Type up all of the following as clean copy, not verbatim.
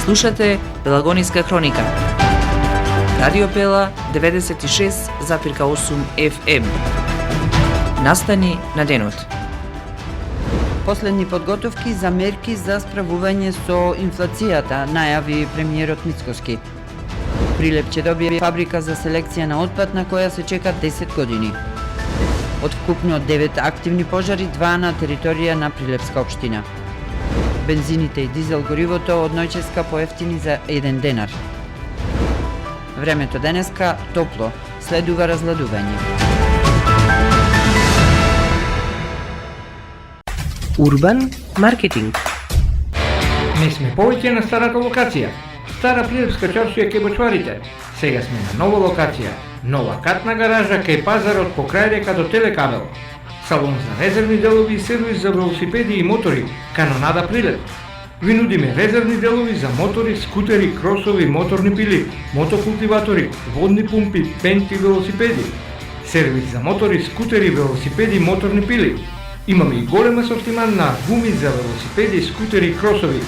Слушате Пелагониска хроника. Радио Пела 96,8 FM. Настани на денот. Последни подготовки за мерки за справување со инфлацијата, најави премиерот Мицкоски. Прилеп ќе добие фабрика за селекција на отпад на која се чека 10 години. Од вкупно 9 активни пожари, 2 на територија на Прилепска општина. Бензините и дизел горивото од ноќеска поевтини за 1 денар. Времето денеска топло, следува разладување. Урбан маркетинг. Не сме повеќе на старата локација. Стара Прилепска чаршија кај бочварите. Сега сме на нова локација. Нова катна гаража кај пазарот покрај река до Телекабел. Салон за резервни делови и сервис за велосипеди и мотори. Канонада Прилеп. Ви нудиме резервни делови за мотори, скутери, кросови, моторни пили, мотокултиватори, водни пумпи, пенти, велосипеди. Сервис за мотори, скутери, велосипеди, моторни пили. Имаме и голем асортиман на гуми за велосипеди, скутери и кросови.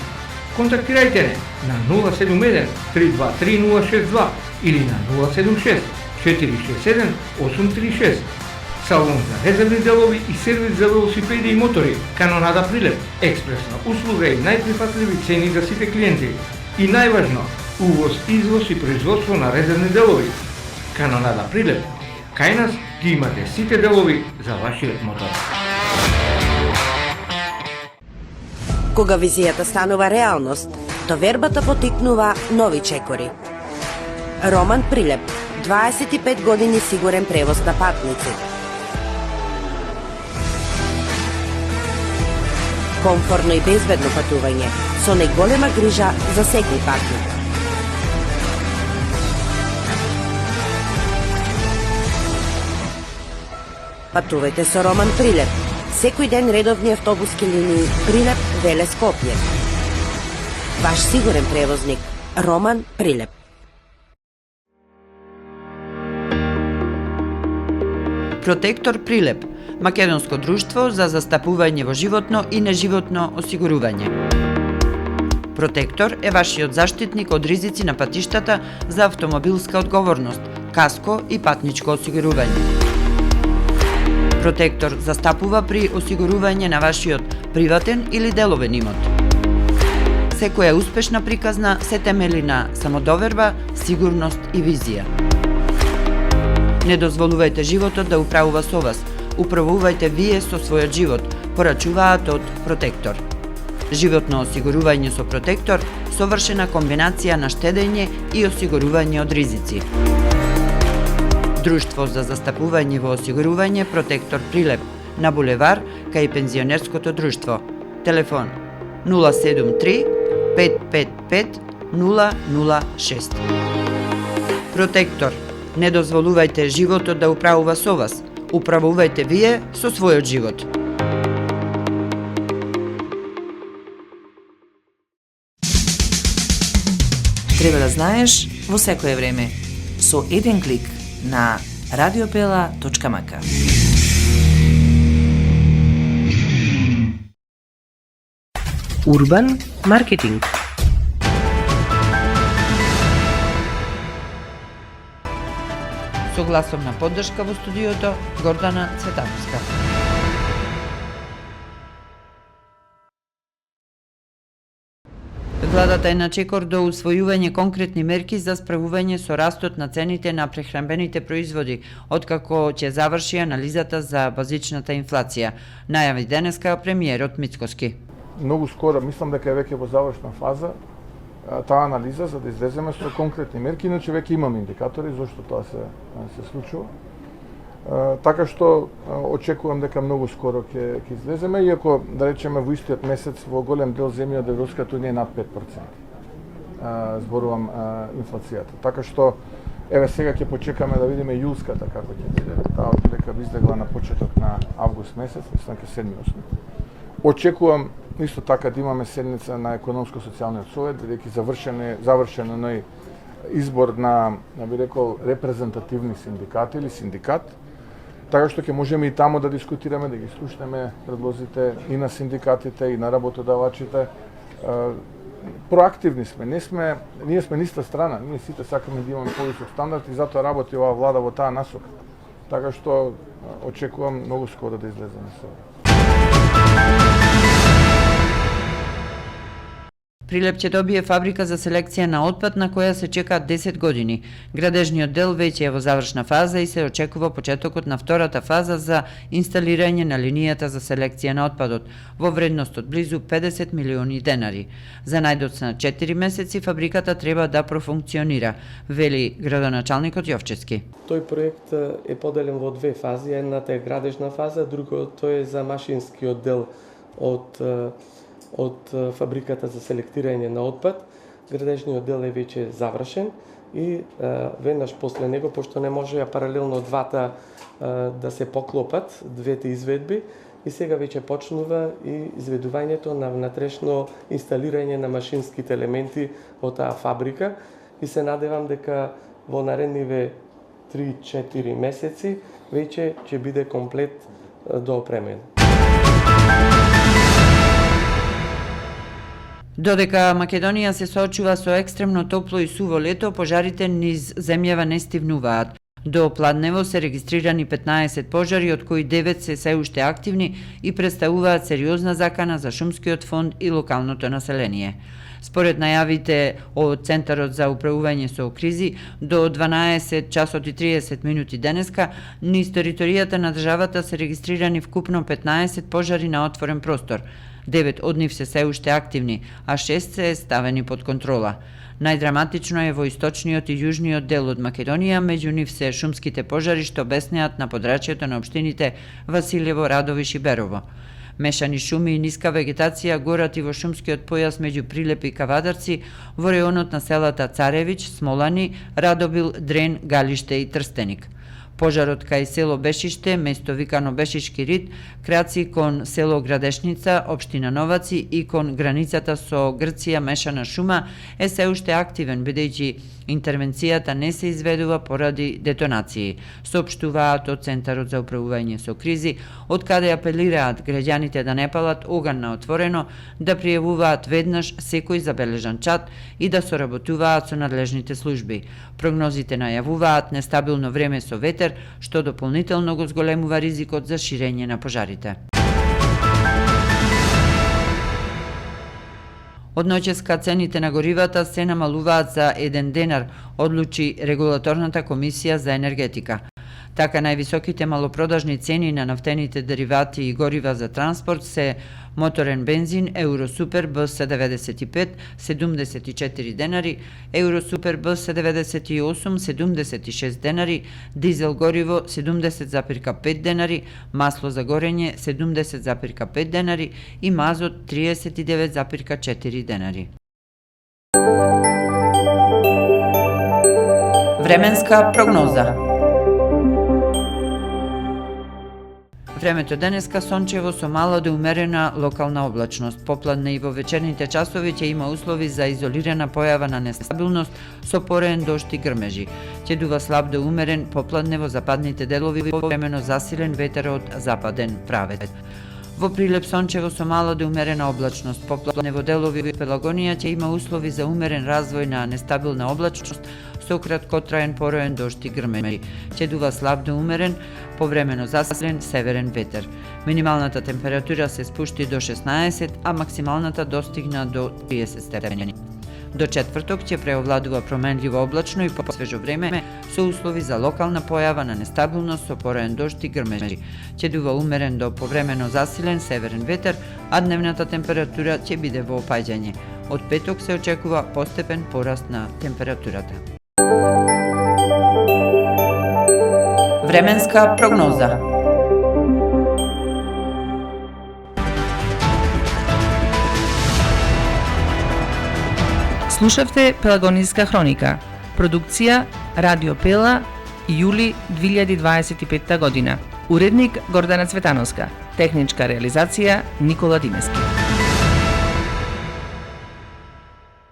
Контактирајте не на 071 323 062 или на 076 467 836. Салон за резервни делови и сервис за велосипеди и мотори. Канонада Прилеп. Експресна услуга и најприфатливи цени за сите клиенти. И најважно, увоз, извоз и производство на резервни делови. Канонада Прилеп. Кај нас ги имате сите делови за вашиот мотор. Кога визијата станува реалност, довербата потикнува нови чекори. Роман Прилеп, 25 години сигурен превоз на патници. Комфорно и безбедно патување, со најголема грижа за секој патник. Патувајте со Роман Прилеп. Секој ден редовни автобуски линии Прилеп, Веле, Скопје. Ваш сигурен превозник Роман Прилеп. Протектор Прилеп, македонско друштво за застапување во животно и неживотно осигурување. Протектор е вашиот заштитник од ризици на патиштата за автомобилска одговорност, каско и патничко осигурување. Протектор застапува при осигурување на вашиот приватен или деловен имот. Секоја успешна приказна се темели на самодоверба, сигурност и визија. Не дозволувајте животот да управува со вас. Управувајте вие со својот живот, порачуваат од Протектор. Животно осигурување со Протектор, совршена комбинација на штедење и осигурување од ризици. Друштво за застапување во осигурување Протектор Прилеп на булевар кај пензионерското друштво. Телефон 073 555 006. Протектор. Не дозволувајте животот да управува со вас. Управувајте вие со својот живот. Треба да знаеш во секое време. Со еден клик на radiopela.mk. Урбан маркетинг. Со гласовна поддршка во студиото Гордана Цветановска. Владата е на чекор до усвојување конкретни мерки за справување со растот на цените на прехранбените производи, откако ќе заврши анализата за базичната инфлација, најави денеска премиерот Мицкоски. Многу скоро, мислам дека е веќе во завршна фаза таа анализа за да излеземе со конкретни мерки, иначе веќе имаме индикатори зашто тоа се случува. Така што очекувам дека многу скоро ќе излеземе, иако да речеме во истиот месец во голем дел земји од Европската унија е над 5%. Зборувам инфлацијата. Така што еве сега ќе почекаме да видиме јулската како ќе биде. Таа отилека би излегла на почеток на август месец, мислам ке 7-8. Очекувам исто така да имаме седница на економско-социјалниот совет, бидејќи завршено нај избор на, би рекол, репрезентативни синдикати или синдикат, така што ќе можеме и тамо да дискутираме, да ги слушнеме предлозите и на синдикатите и на работодавачите. проактивни сме, ние сме ниста страна, ние сите сакаме да имаме повисок стандард и затоа работи оваа влада во таа насока. Така што очекувам многу скоро да излеземе со ова. Прилеп ќе добие фабрика за селекција на отпад на која се чекаат 10 години. Градежниот дел веќе е во завршна фаза и се очекува почетокот на втората фаза за инсталирање на линијата за селекција на отпадот во вредност од близу 50 милиони денари. За најдоцна 4 месеци фабриката треба да профункционира, вели градоначалникот Јовчевски. Тој проект е поделен во две фази, едната е градежна фаза, другото е за машинскиот дел од фабриката за селектирање на отпад. Градежниот дел е веќе завршен и веднаш после него, пошто не можеа паралелно двата да се поклопат, двете изведби, и сега веќе почнува и изведувањето на внатрешно инсталирање на машинските елементи во таа фабрика и се надевам дека во наредниве 3-4 месеци веќе ќе биде комплет доопремен. Додека Македонија се соочува со екстремно топло и суво лето, пожарите низ земјава не стивнуваат. До Пладнево се регистрирани 15 пожари, од кои 9 се уште активни и представуваат сериозна закана за шумскиот фонд и локалното население. Според најавите од Центарот за управување со кризи, до 12 часот и 30 минути денеска, низ територијата на државата се регистрирани вкупно 15 пожари на отворен простор. 9 од нив се уште активни, а 6 се ставени под контрола. Најдраматично е во источниот и јужниот дел од Македонија, меѓу нив се шумските пожари што беснеат на подрачјето на општините Василево, Радовиш и Берово. Мешани шуми и ниска вегетација горат и во шумскиот појас меѓу Прилеп и Кавадарци, во реонот на селата Царевич, Смолани, Радобил, Дрен, Галиште и Трстеник. Пожарот кај село Бешиште, место викано Бешишки рид, краци кон село Градешница, општина Новаци и кон границата со Грција мешана шума е се уште активен, бидејќи интервенцијата не се изведува поради детонации, соопштуваат од Центарот за управување со кризи, од каде апелираат граѓаните да не палат оган на отворено, да пријавуваат веднаш секој забележан чад и да соработуваат со надлежните служби. Прогнозите најавуваат нестабилно време со ветер, што дополнително го зголемува ризикот за ширење на пожарите. Од ноќеска цените на горивата се намалуваат за 1 денар, одлучи Регулаторната комисија за енергетика. Така највисоките малопродажни цени на нафтените деривати и горива за транспорт се моторен бензин Евросупер БС95 74 денари, Евросупер БС98 76 денари, дизел гориво 70,5 денари, масло за горење 70,5 денари и мазот 39,4 денари. Временска прогноза. Времето денеска сончево со мала до умерена локална облачност. Попладне и во вечерните часови ќе има услови за изолирана појава на нестабилност со пореен дожд и грмежи. Ќе дува слаб до умерен попладне во западните делови повремено засилен ветер од западен правец. Во Прилеп сончево со мала до умерена облачност. Попладне во делови Пелагонија ќе има услови за умерен развој на нестабилна облачност со краткотраен пороен дожд и грмежи. Ќе дува слаб до умерен, повремено засилен северен ветер. Минималната температура се спушти до 16, а максималната достигна до 30 степени. До четврток ќе преовладува променливо облачно и посвежо време со услови за локална појава на нестабилност со пороен дожд и грмежи. Ќе дува умерен до повремено засилен северен ветер, а дневната температура ќе биде во опаѓање. Од петок се очекува постепен пораст на температурата. Временска прогноза. Слушавте Пелагониска хроника. Продукција Радио Пела, јули 2025 година. Уредник Гордана Цветановска. Техничка реализација Никола Димески.